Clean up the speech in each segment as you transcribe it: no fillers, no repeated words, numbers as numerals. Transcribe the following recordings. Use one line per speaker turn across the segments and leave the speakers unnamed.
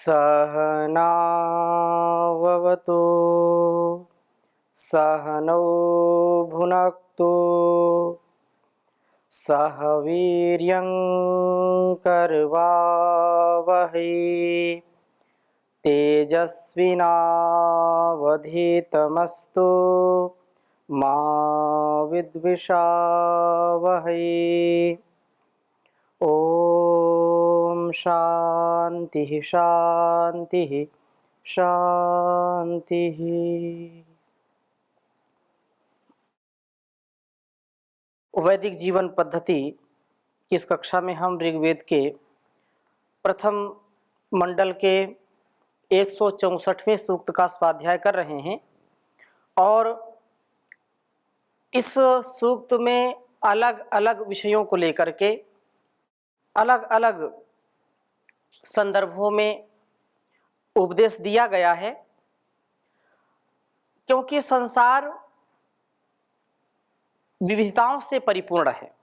सहनाववतु सहनौ भुनक्तु सह वीर्यं करवावहै तेजस्विनावधीतमस्तु मा विद्विषावहै। ओम शांति शांति शांति। वैदिक जीवन पद्धति इस कक्षा में हम ऋग्वेद के प्रथम मंडल के 164वें सूक्त का स्वाध्याय कर रहे हैं और इस सूक्त में अलग अलग विषयों को लेकर के अलग अलग संदर्भों में उपदेश दिया गया है, क्योंकि संसार विविधताओं से परिपूर्ण है।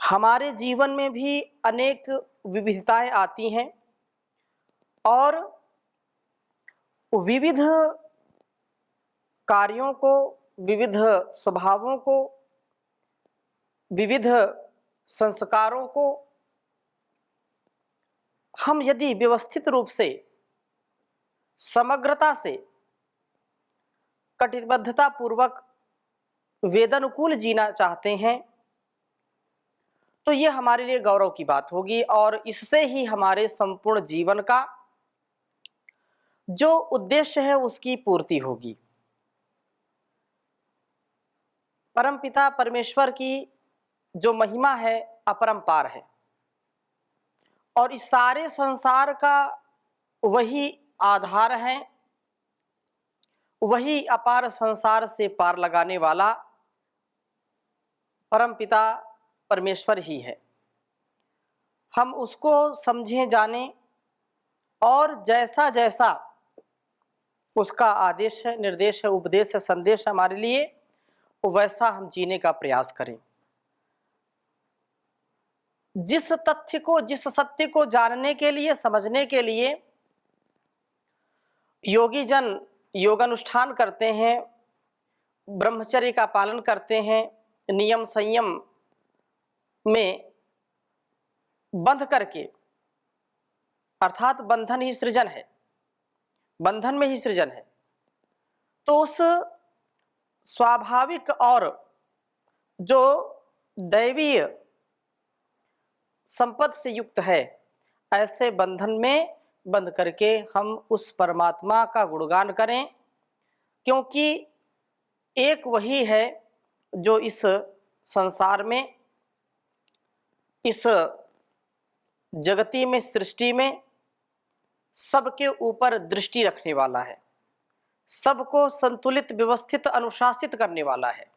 हमारे जीवन में भी अनेक विविधताएं आती हैं और विविध कार्यों को, विविध स्वभावों को, विविध संस्कारों को हम यदि व्यवस्थित रूप से, समग्रता से, कटिबद्धता पूर्वक वेदानुकूल जीना चाहते हैं तो ये हमारे लिए गौरव की बात होगी और इससे ही हमारे संपूर्ण जीवन का जो उद्देश्य है उसकी पूर्ति होगी। परमपिता परमेश्वर की जो महिमा है अपरंपार है और इस सारे संसार का वही आधार है, वही अपार संसार से पार लगाने वाला परमपिता परमेश्वर ही है। हम उसको समझें, जानें और जैसा जैसा उसका आदेश है, निर्देश है, उपदेश है, संदेश है हमारे लिए, वैसा हम जीने का प्रयास करें। जिस तथ्य को, जिस सत्य को जानने के लिए, समझने के लिए योगी जन योगानुष्ठान करते हैं, ब्रह्मचर्य का पालन करते हैं, नियम संयम में बंध करके, अर्थात बंधन ही सृजन है, बंधन में ही सृजन है, तो उस स्वाभाविक और जो दैवीय संपद से युक्त है, ऐसे बंधन में बंध करके हम उस परमात्मा का गुणगान करें, क्योंकि एक वही है जो इस संसार में, इस जगती में, सृष्टि में सबके ऊपर दृष्टि रखने वाला है, सबको संतुलित, व्यवस्थित, अनुशासित करने वाला है,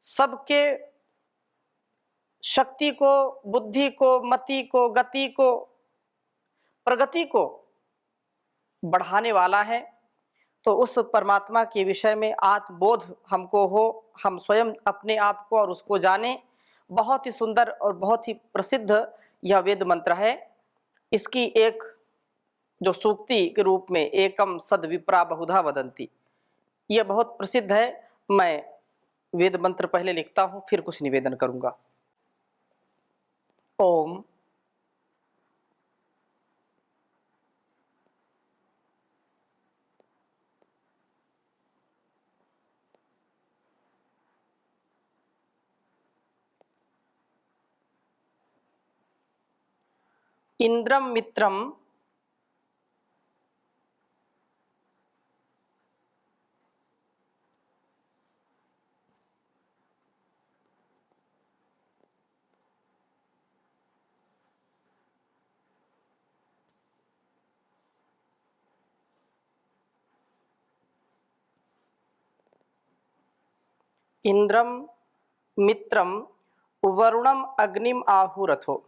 सबके शक्ति को, बुद्धि को, मति को, गति को, प्रगति को बढ़ाने वाला है। तो उस परमात्मा के विषय में आत्मबोध हमको हो, हम स्वयं अपने आप को और उसको जानें। बहुत ही सुंदर और बहुत ही प्रसिद्ध यह वेद मंत्र है। इसकी एक जो सूक्ति के रूप में एकम सद विप्रा बहुधा वदंती, यह बहुत प्रसिद्ध है। मैं वेद मंत्र पहले लिखता हूँ, फिर कुछ निवेदन करूँगा। ओम इंद्रम मित्रम इंद्रम मित्रम वरुणम अग्निम आहुरथो।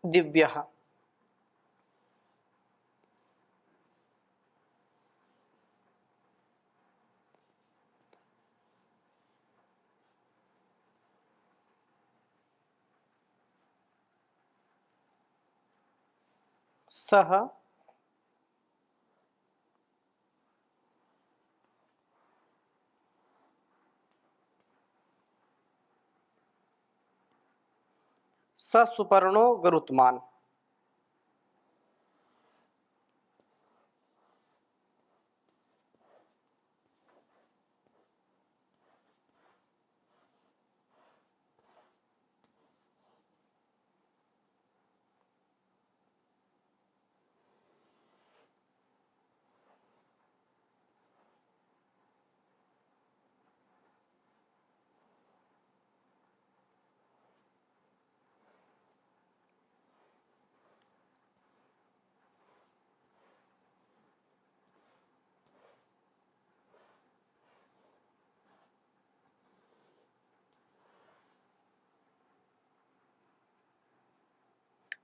दिव्यः। सः ससुपर्णो गरुत्मान्।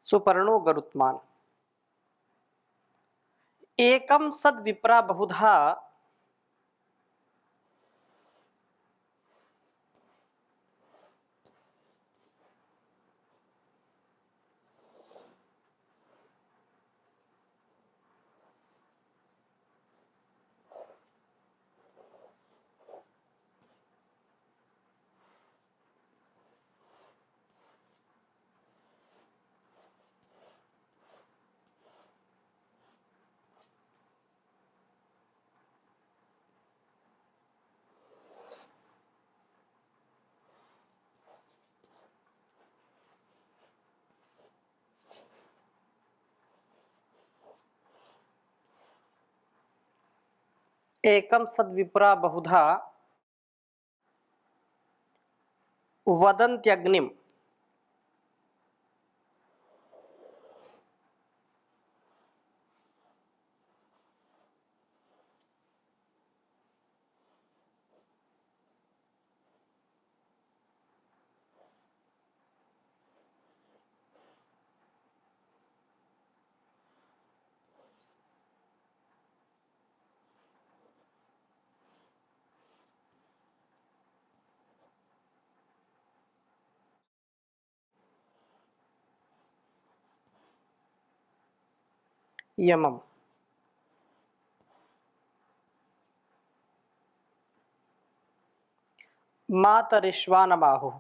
सुपर्णो गरुत्मान्। एकं सद्विप्रा बहुधा एकं सद्विप्रा बहुधा वदन्त्यग्निम्। यमम्। मातरिश्वानमाहुः।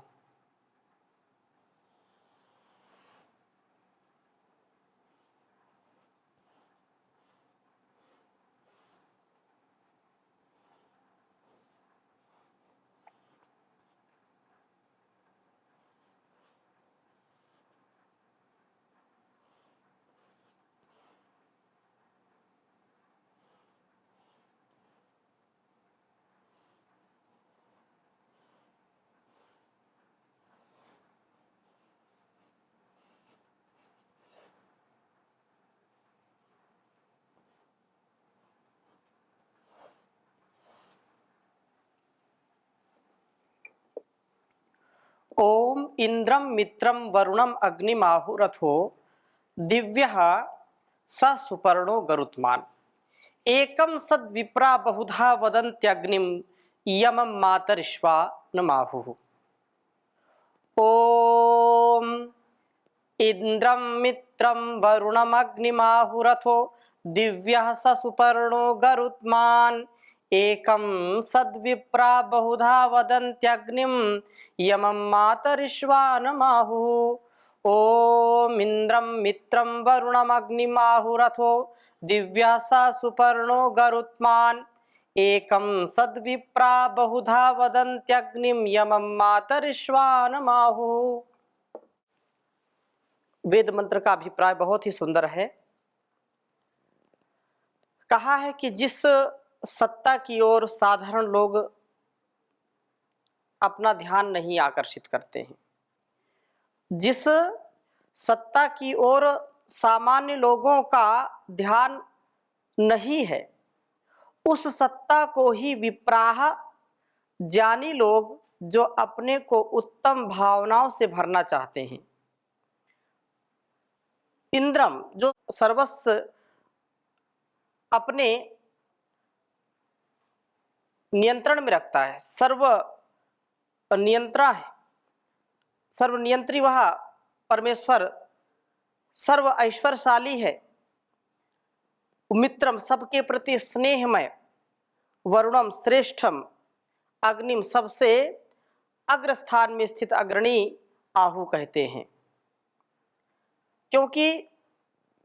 ओम इंद्रम मित्रम वरुणम अग्निमाहुरथो दिव्यः स सुपर्णो गरुत्मान्। एकं सद्विप्रा बहुधा वदन्त्यग्निं यमं मातरिश्वा नमाहुः। ओम इंद्रम मित्रम वरुणमग्निमाहुरथो दिव्यः स सुपर्णो गरुत्मान्। एकं सद्विप्रा बहुधा वदन्त्यग्निं यमं मातरिश्वानमाहुः। ओम इंद्रम मित्रम वरुणमग्निमाहुरथो दिव्यः स सुपर्णो गरुत्मान्। एकं सद्विप्रा बहुधा वदन्त्यग्निं यमं मातरिश्वानमाहुः। वेद मंत्र का अभिप्राय बहुत ही सुंदर है। कहा है कि जिस सत्ता की ओर साधारण लोग अपना ध्यान नहीं आकर्षित करते हैं, जिस सत्ता की ओर सामान्य लोगों का ध्यान नहीं है, उस सत्ता को ही विप्राह ज्ञानी लोग, जो अपने को उत्तम भावनाओं से भरना चाहते हैं, इंद्रम जो सर्वस्व अपने नियंत्रण में रखता है, सर्व नियंत्रा है, सर्वनियंत्री वह परमेश्वर सर्व ऐश्वर्यशाली है। मित्रम सबके प्रति स्नेहमय, वरुणम श्रेष्ठम, अग्निम सबसे अग्रस्थान में स्थित अग्रणी आहु कहते हैं। क्योंकि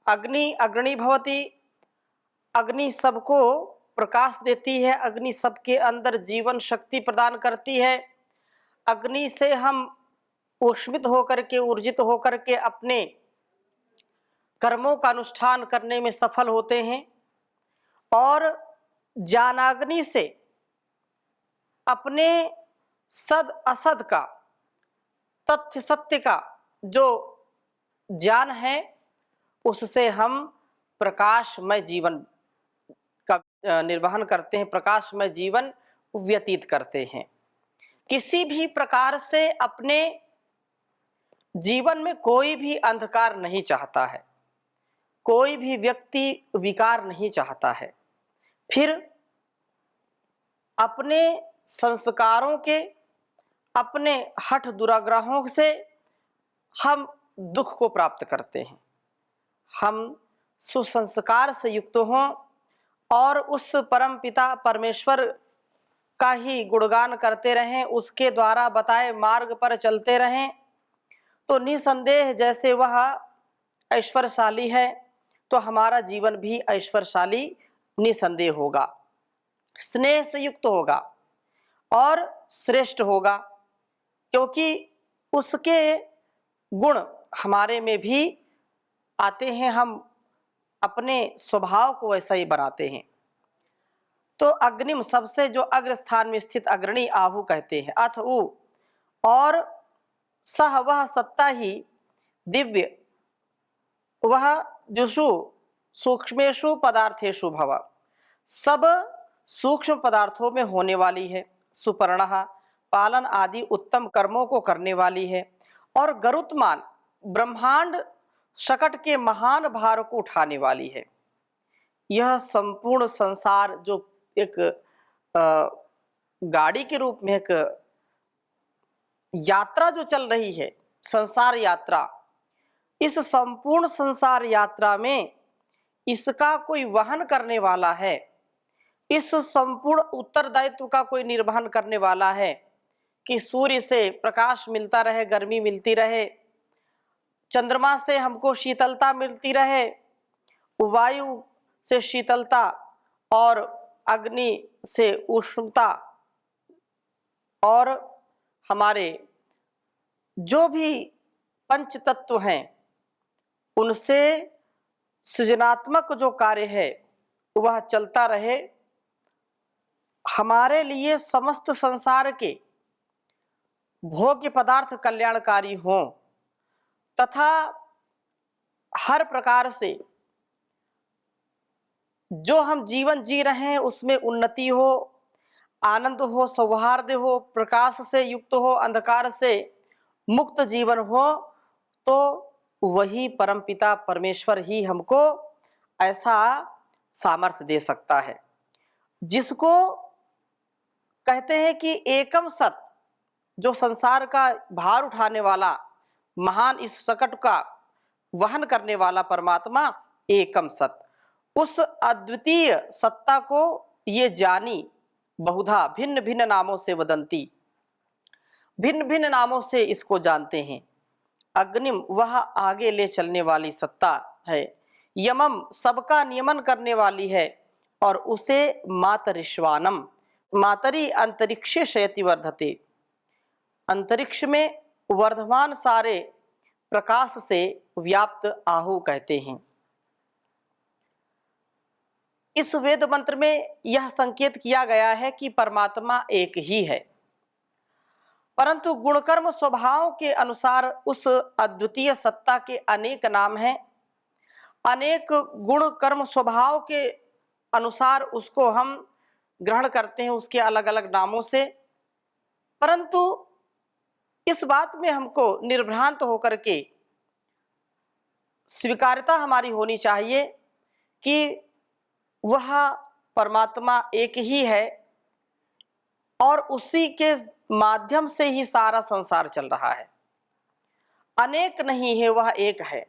अग्नि अग्रणी भवती, अग्नि सबको प्रकाश देती है, अग्नि सबके अंदर जीवन शक्ति प्रदान करती है। अग्नि से हम ऊष्मित होकर के, ऊर्जित होकर के अपने कर्मों का अनुष्ठान करने में सफल होते हैं और ज्ञानाग्नि से अपने सद असद का, तथ्य सत्य का जो ज्ञान है उससे हम प्रकाशमय जीवन का निर्वहन करते हैं, प्रकाशमय जीवन व्यतीत करते हैं। किसी भी प्रकार से अपने जीवन में कोई भी अंधकार नहीं चाहता है, कोई भी व्यक्ति विकार नहीं चाहता है, फिर अपने संस्कारों के, अपने हठ दुराग्रहों से हम दुख को प्राप्त करते हैं। हम सुसंस्कार से युक्त हों और उस परम पिता परमेश्वर का ही गुणगान करते रहें, उसके द्वारा बताए मार्ग पर चलते रहें, तो निसंदेह जैसे वह ऐश्वर्यशाली है तो हमारा जीवन भी ऐश्वर्यशाली निसंदेह होगा, स्नेह से युक्त होगा और श्रेष्ठ होगा, क्योंकि उसके गुण हमारे में भी आते हैं, हम अपने स्वभाव को वैसा ही बनाते हैं। तो अग्निम सबसे जो अग्रस्थान में स्थित अग्रणी आहु कहते हैं। अथ उ और सह वह सत्ता ही दिव्य, वह जुषु सूक्ष्मेषु पदार्थेषु भव, सब सूक्ष्म पदार्थों में होने वाली है। सुपर्णः पालन आदि उत्तम कर्मों को करने वाली है और गरुत्मान ब्रह्मांड शकट के महान भार को उठाने वाली है। यह संपूर्ण संसार जो एक गाड़ी के रूप में एक यात्रा जो चल रही है, संसार यात्रा, इस संपूर्ण संसार यात्रा में इसका कोई वहन करने वाला है, इस संपूर्ण उत्तरदायित्व का कोई निर्वहन करने वाला है कि सूर्य से प्रकाश मिलता रहे, गर्मी मिलती रहे, चंद्रमा से हमको शीतलता मिलती रहे, वायु से शीतलता और अग्नि से उष्णता, और हमारे जो भी पंच तत्व हैं उनसे सृजनात्मक जो कार्य है वह चलता रहे। हमारे लिए समस्त संसार के भोग्य पदार्थ कल्याणकारी हों तथा हर प्रकार से जो हम जीवन जी रहे हैं उसमें उन्नति हो, आनंद हो, सौहार्द हो, प्रकाश से युक्त हो, अंधकार से मुक्त जीवन हो, तो वही परमपिता परमेश्वर ही हमको ऐसा सामर्थ्य दे सकता है, जिसको कहते हैं कि एकम सत, जो संसार का भार उठाने वाला महान, इस सकट का वहन करने वाला परमात्मा एकम सत, उस अद्वितीय सत्ता को ये जानी बहुधा भिन्न भिन्न नामों से वदंती, भिन्न भिन्न नामों से इसको जानते हैं। अग्निम वह आगे ले चलने वाली सत्ता है, यमम सबका नियमन करने वाली है, और उसे मातरिश्वानम, मातरी अंतरिक्षे शयति वर्धते, अंतरिक्ष में वर्धमान सारे प्रकाश से व्याप्त आहु कहते हैं। इस वेद मंत्र में यह संकेत किया गया है कि परमात्मा एक ही है, परंतु गुणकर्म स्वभाव के अनुसार उस अद्वितीय सत्ता के अनेक नाम हैं, अनेक गुण कर्म स्वभाव के अनुसार उसको हम ग्रहण करते हैं उसके अलग अलग नामों से। परंतु इस बात में हमको निर्भ्रांत होकर के स्वीकार्यता हमारी होनी चाहिए कि वह परमात्मा एक ही है और उसी के माध्यम से ही सारा संसार चल रहा है। अनेक नहीं है, वह एक है।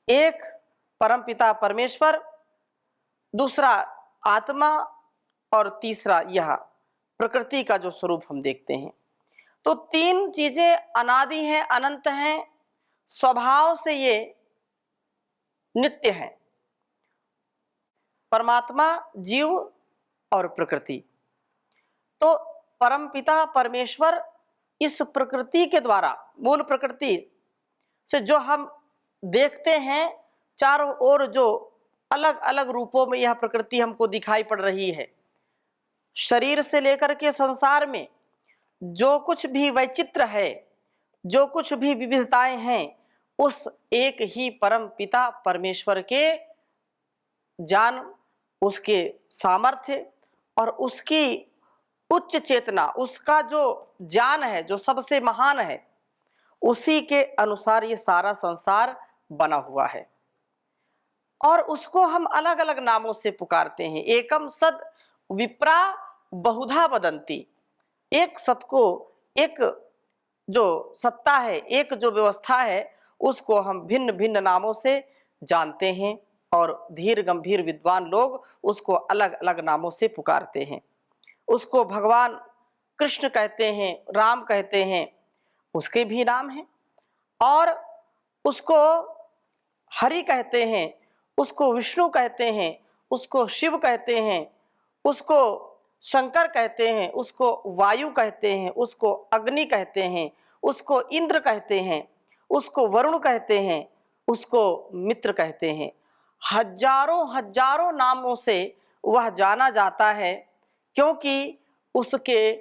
एक परमपिता परमेश्वर, दूसरा आत्मा और तीसरा यह प्रकृति का जो स्वरूप हम देखते हैं। तो तीन चीजें अनादि हैं, अनंत हैं, स्वभाव से ये नित्य हैं, परमात्मा, जीव और प्रकृति। तो परमपिता परमेश्वर इस प्रकृति के द्वारा, मूल प्रकृति से जो हम देखते हैं, चारों ओर जो अलग अलग रूपों में यह प्रकृति हमको दिखाई पड़ रही है, शरीर से लेकर के संसार में जो कुछ भी वैचित्र है, जो कुछ भी विविधताएं हैं, उस एक ही परम पिता परमेश्वर के ज्ञान, उसके सामर्थ्य और उसकी उच्च चेतना, उसका जो ज्ञान है, जो सबसे महान है, उसी के अनुसार ये सारा संसार बना हुआ है। और उसको हम अलग अलग नामों से पुकारते हैं। एकम सद विप्रा बहुधा वदंती। एक सत को, एक जो सत्ता है, एक जो व्यवस्था है, उसको हम भिन्न भिन्न नामों से जानते हैं और धीर गंभीर विद्वान लोग उसको अलग अलग नामों से पुकारते हैं। उसको भगवान कृष्ण कहते हैं, राम कहते हैं, उसके भी नाम हैं, और उसको हरि कहते हैं, उसको विष्णु कहते हैं, उसको शिव कहते हैं, उसको शंकर कहते हैं, उसको वायु कहते हैं, उसको अग्नि कहते हैं, उसको इंद्र कहते हैं, उसको वरुण कहते हैं, उसको मित्र कहते हैं। हजारों हजारों नामों से वह जाना जाता है, क्योंकि उसके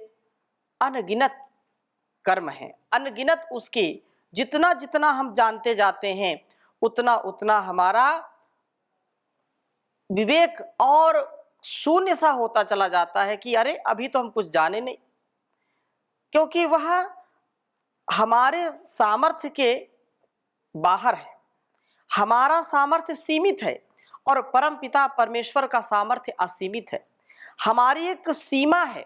अनगिनत कर्म हैं, अनगिनत उसकी। जितना जितना हम जानते जाते हैं, उतना उतना हमारा विवेक और शून्य सा होता चला जाता है कि अरे अभी तो हम कुछ जाने नहीं, क्योंकि वह हमारे सामर्थ्य के बाहर है। हमारा सामर्थ्य सीमित है और परम पिता परमेश्वर का सामर्थ्य असीमित है। हमारी एक सीमा है,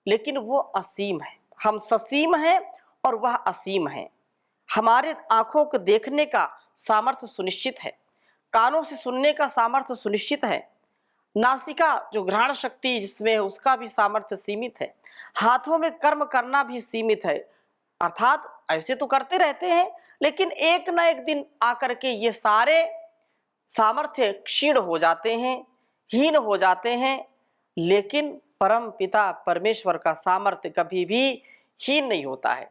लेकिन वो असीम है। हम ससीम हैं और वह असीम है। हमारे आंखों को देखने का सामर्थ्य सुनिश्चित है, कानों से सुनने का सामर्थ्य सुनिश्चित है, नासिका जो घ्राण शक्ति जिसमें है उसका भी सामर्थ्य सीमित है, हाथों में कर्म करना भी सीमित है। अर्थात ऐसे तो करते रहते हैं, लेकिन एक न एक दिन आकर के ये सारे सामर्थ्य क्षीण हो जाते हैं, हीन हो जाते हैं। लेकिन परम पिता परमेश्वर का सामर्थ्य कभी भी हीन नहीं होता है।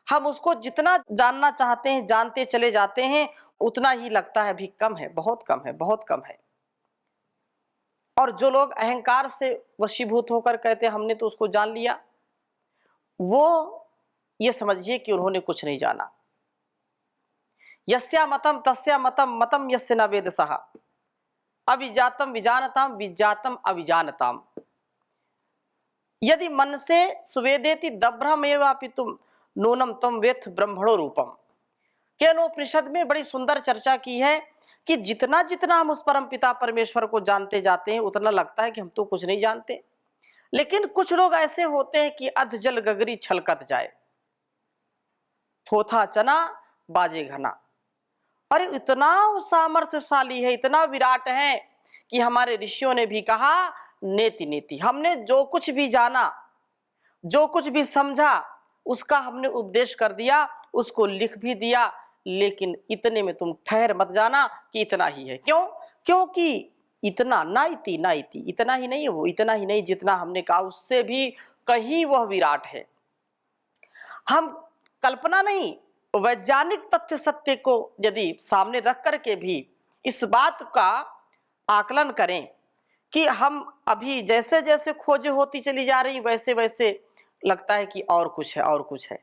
हम उसको जितना जानना चाहते हैं जानते चले जाते हैं, उतना ही लगता है अभी कम है, बहुत कम है, बहुत कम है। और जो लोग अहंकार से वशीभूत होकर कहते हैं हमने तो उसको जान लिया, वो ये समझिए कि उन्होंने कुछ नहीं जाना। यस्या मतम तस्या मतम मतम यस्य न वेद सहा, अविजातम विजानताम विजातम अविजानताम। यदि मन से सुवेदेति दभ्रमेवापि तुम नूनम तम वेत्थ ब्रह्मणो रूपम। केनोपनिषद में बड़ी सुंदर चर्चा की है कि जितना जितना हम उस परम पिता परमेश्वर को जानते जाते हैं, उतना लगता है कि हम तो कुछ नहीं जानते। लेकिन कुछ लोग ऐसे होते हैं कि अध जल गगरी छलकत जाए, थोथा चना बाजे घना। अरे इतना सामर्थ्यशाली है, इतना विराट है कि हमारे ऋषियों ने भी कहा नेति नेति। हमने जो कुछ भी जाना, जो कुछ भी समझा, उसका हमने उपदेश कर दिया, उसको लिख भी दिया, लेकिन इतने में तुम ठहर मत जाना कि इतना ही है। क्यों? क्योंकि इतना ना इति ना इति, इतना ही नहीं है वो, इतना ही नहीं, जितना हमने कहा उससे भी कहीं वह विराट है। हम कल्पना नहीं, वैज्ञानिक तथ्य सत्य को यदि सामने रख करके भी इस बात का आकलन करें कि हम अभी जैसे जैसे खोजें होती चली जा रही, वैसे वैसे लगता है कि और कुछ है, और कुछ है।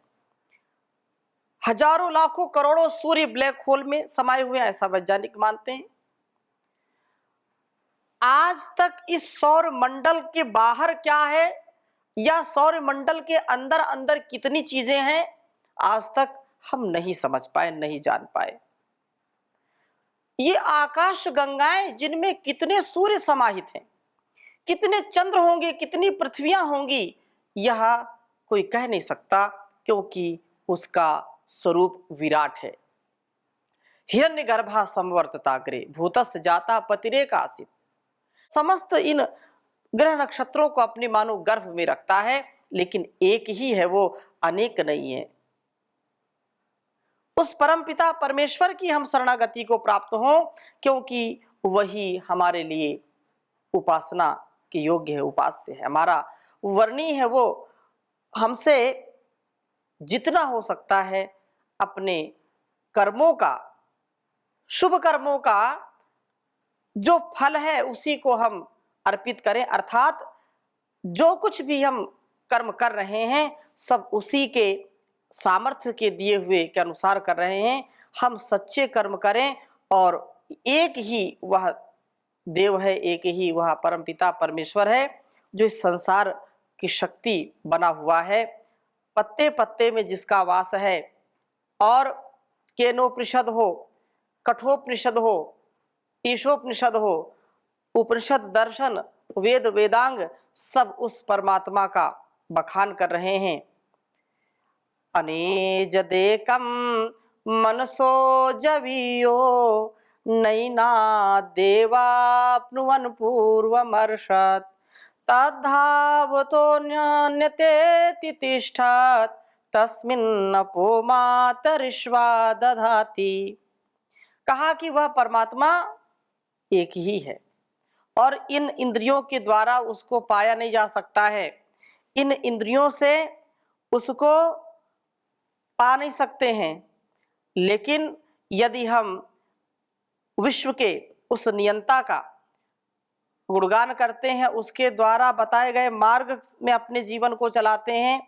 हजारों लाखों करोड़ों सूर्य ब्लैक होल में समाये हुए हैं, ऐसा वैज्ञानिक मानते हैं। आज तक इस सौर मंडल के बाहर क्या है या सौर मंडल के अंदर अंदर कितनी चीजें हैं, आज तक हम नहीं समझ पाए, नहीं जान पाए। ये आकाश गंगाएं जिनमें कितने सूर्य समाहित हैं, कितने चंद्र होंगे, कितनी पृथ्वियां होंगी, यह कोई कह नहीं सकता, क्योंकि उसका स्वरूप विराट है। हिरण्यगर्भा संवर्तताग्रे भूतस्य जाता पतिरेकासित। समस्त इन ग्रह नक्षत्रों को अपने मानो गर्भ में रखता है, लेकिन एक ही है, वो अनेक नहीं है। उस परमपिता परमेश्वर की हम शरणागति को प्राप्त हो, क्योंकि वही हमारे लिए उपासना के योग्य है, उपास्य है, हमारा वर्णीय है। वो हमसे जितना हो सकता है अपने कर्मों का, शुभ कर्मों का जो फल है उसी को हम अर्पित करें, अर्थात जो कुछ भी हम कर्म कर रहे हैं सब उसी के सामर्थ्य के दिए हुए के अनुसार कर रहे हैं। हम सच्चे कर्म करें, और एक ही वह देव है, एक ही वह परमपिता परमेश्वर है जो इस संसार की शक्ति बना हुआ है, पत्ते पत्ते में जिसका वास है। और केनोपनिषद हो, कठोपनिषद हो, ईशोपनिषद हो, उपनिषद, दर्शन, वेद, वेदांग सब उस परमात्मा का बखान कर रहे हैं। अनेजदेकम मनसो जवीयो नैना देवाप्नुवन पूर्वमर्षत् तद्धावतो न्यतेति तिष्ठत् तस्मिन्नपो मातरिश्वा दधाति। कहा कि वह परमात्मा एक ही है और इन इंद्रियों के द्वारा उसको पाया नहीं जा सकता है। इन इंद्रियों से उसको पा नहीं सकते हैं, लेकिन यदि हम विश्व के उस नियंता का गुणगान करते हैं, उसके द्वारा बताए गए मार्ग में अपने जीवन को चलाते हैं,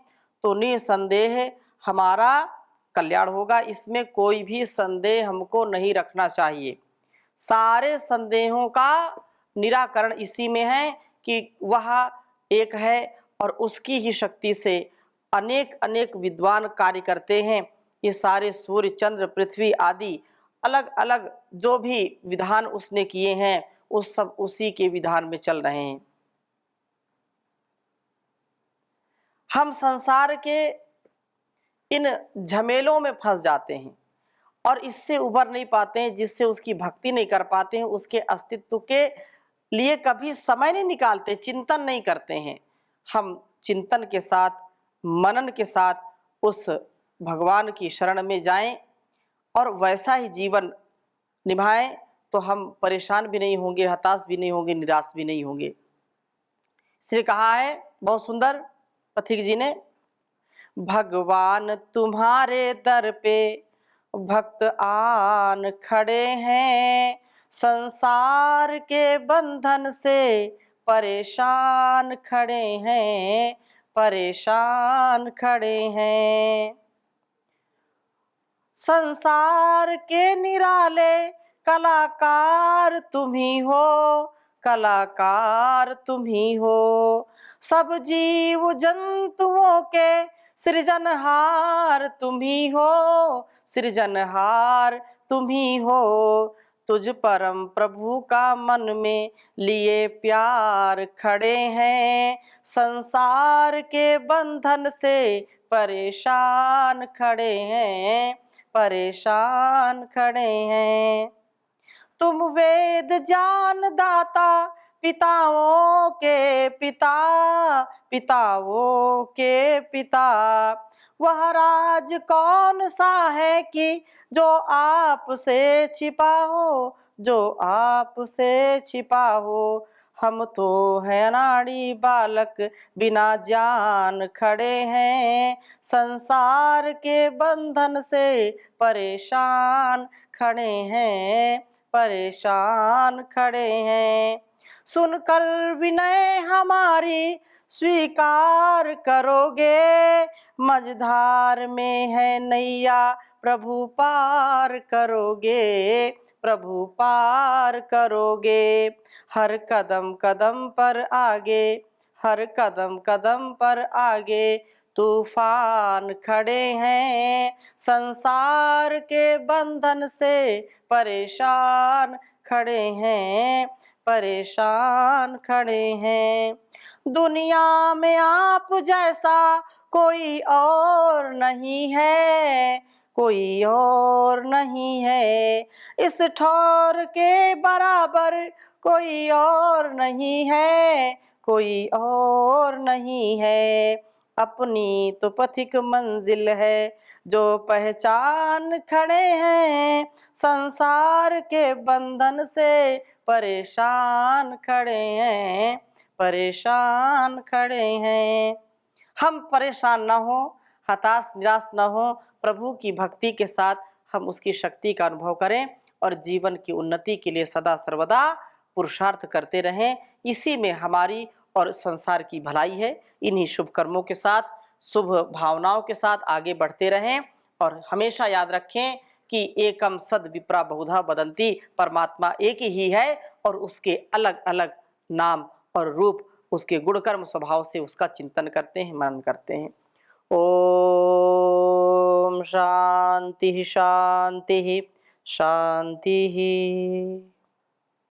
तो निसंदेह हमारा कल्याण होगा। इसमें कोई भी संदेह हमको नहीं रखना चाहिए। सारे संदेहों का निराकरण इसी में है कि वह एक है और उसकी ही शक्ति से अनेक अनेक विद्वान कार्य करते हैं। ये सारे सूर्य, चंद्र, पृथ्वी आदि अलग अलग जो भी विधान उसने किए हैं, उस सब उसी के विधान में चल रहे हैं। हम संसार के इन झमेलों में फंस जाते हैं और इससे उबर नहीं पाते हैं, जिससे उसकी भक्ति नहीं कर पाते हैं, उसके अस्तित्व के लिए कभी समय नहीं निकालते, चिंतन नहीं करते हैं। हम चिंतन के साथ, मनन के साथ उस भगवान की शरण में जाएं और वैसा ही जीवन निभाएं, तो हम परेशान भी नहीं होंगे, हताश भी नहीं होंगे, निराश भी नहीं होंगे। इसलिए कहा है बहुत सुंदर पथिक जी ने, भगवान तुम्हारे दर पे भक्त आन खड़े हैं, संसार के बंधन से परेशान खड़े हैं, परेशान खड़े हैं। संसार के निराले कलाकार तुम ही हो, कलाकार तुम ही हो। सब जीव जंतुओं के सृजनहार तुम ही हो, सृजनहार तुम ही हो। तुझ परम प्रभु का मन में लिए प्यार खड़े हैं, संसार के बंधन से परेशान खड़े हैं, परेशान खड़े हैं। तुम वेद ज्ञान दाता, पिताओं के पिता, पिताओं के पिता। वह राज कौन सा है कि जो आपसे छिपा हो, जो आपसे छिपा हो। हम तो है अनाड़ी बालक बिना जान खड़े हैं, संसार के बंधन से परेशान खड़े हैं, परेशान खड़े हैं। सुनकर विनय हमारी स्वीकार करोगे, मझधार में है नैया प्रभु पार करोगे, प्रभु पार करोगे। हर कदम कदम पर आगे, हर कदम कदम पर आगे तूफान खड़े हैं, संसार के बंधन से परेशान खड़े हैं, परेशान खड़े हैं। दुनिया में आप जैसा कोई और नहीं है, कोई और नहीं है। इस ठौर के बराबर कोई और नहीं है, कोई और नहीं है। अपनी तो पथिक मंजिल है, जो पहचान खड़े हैं, संसार के बंधन से परेशान खड़े हैं, परेशान खड़े हैं। हम परेशान ना हो, हताश निराश ना हो, प्रभु की भक्ति के साथ हम उसकी शक्ति का अनुभव करें और जीवन की उन्नति के लिए सदा सर्वदा पुरुषार्थ करते रहें। इसी में हमारी और संसार की भलाई है। इन्हीं शुभ कर्मों के साथ, शुभ भावनाओं के साथ आगे बढ़ते रहें और हमेशा याद रखें कि एकम सद विप्रा बहुधा वदंती, परमात्मा एक ही है और उसके अलग अलग नाम और रूप, उसके गुण कर्म स्वभाव से उसका चिंतन करते हैं, मनन करते हैं। ओम शांति शांति शांति।